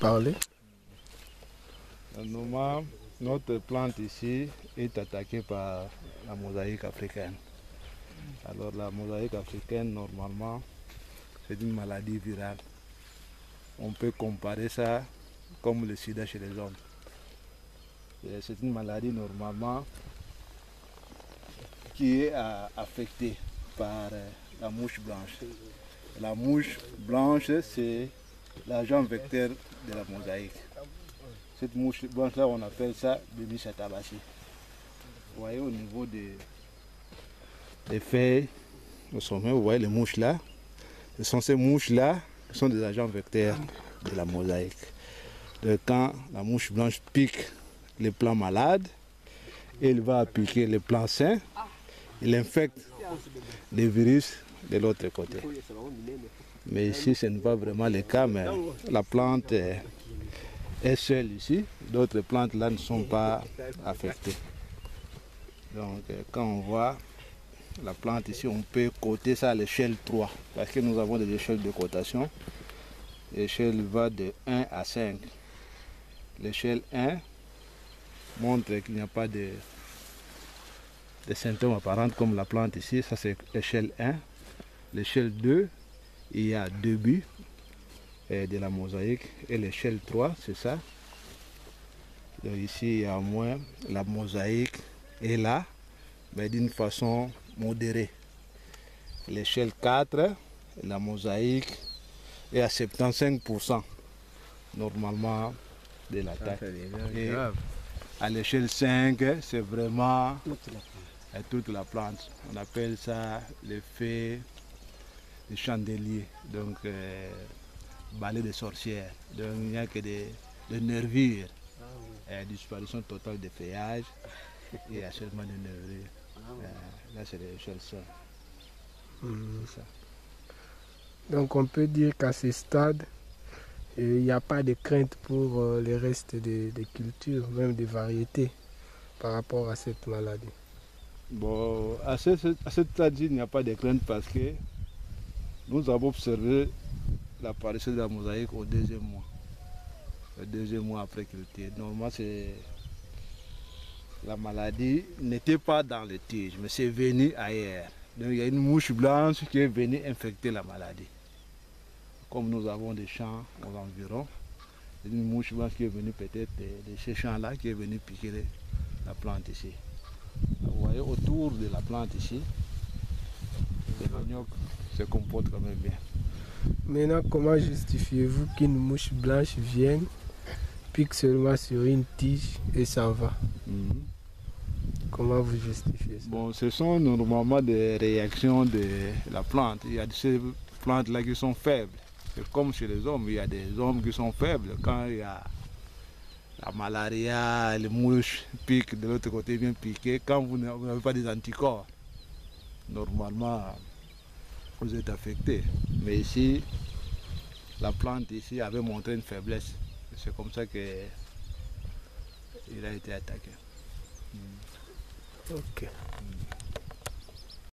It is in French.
parler. Normalement, notre plante ici est attaquée par la mosaïque africaine. Alors la mosaïque africaine, normalement, c'est une maladie virale. On peut comparer ça comme le sida chez les hommes. C'est une maladie normalement qui est affectée par la mouche blanche. La mouche blanche, c'est l'agent vecteur de la mosaïque. Cette mouche blanche-là, on appelle ça Bemisia tabaci. Vous voyez au niveau des feuilles, au sommet, vous voyez les mouches là. Ce sont ces mouches-là qui sont des agents vecteurs de la mosaïque. Donc, quand la mouche blanche pique les plants malades, il va piquer les plants sains, il infecte les virus de l'autre côté. Mais ici, ce n'est pas vraiment le cas, mais la plante est seule ici. D'autres plantes là ne sont pas affectées. Donc, quand on voit la plante ici, on peut coter ça à l'échelle 3, parce que nous avons des échelles de cotation. L'échelle va de 1 à 5. L'échelle 1 montre qu'il n'y a pas de symptômes apparents comme la plante ici, ça c'est l'échelle 1. L'échelle 2, il y a 2 buts de la mosaïque, et l'échelle 3, c'est ça. Donc ici, il y a au moins la mosaïque est là, mais d'une façon modérée. L'échelle 4, la mosaïque est à 75% normalement de l'attaque. Et à l'échelle 5, c'est vraiment toute la plante. On appelle ça l'effet de chandelier, donc balai de sorcières. Donc il n'y a que des nervures, disparition totale des feuillages et achèvement des nervures. Là c'est l'échelle 5. C'est ça. Donc on peut dire qu'à ce stade, il n'y a pas de crainte pour les restes des cultures, même des variétés, par rapport à cette maladie. Bon, à ce stade, il n'y a pas de crainte parce que nous avons observé l'apparition de la mosaïque au 2e mois. Le 2e mois après culture. Normalement, la maladie n'était pas dans les tiges, mais c'est venu ailleurs. Donc il y a une mouche blanche qui est venue infecter la maladie. Comme nous avons des champs aux environs, c'est une mouche blanche qui est venue peut-être de ces champs-là, qui est venue piquer la plante ici. Vous voyez autour de la plante ici, les maniocs se comportent quand même bien. Maintenant, comment justifiez-vous qu'une mouche blanche vienne, pique seulement sur une tige et s'en va? Comment vous justifiez ça? Bon, ce sont normalement des réactions de la plante. Il y a ces plantes-là qui sont faibles. C'est comme chez les hommes, il y a des hommes qui sont faibles. Quand il y a la malaria, les mouches piquent de l'autre côté, viennent piquer. Quand vous n'avez pas des anticorps, normalement, vous êtes affecté. Mais ici, la plante ici avait montré une faiblesse. C'est comme ça qu'il a été attaqué. Ok.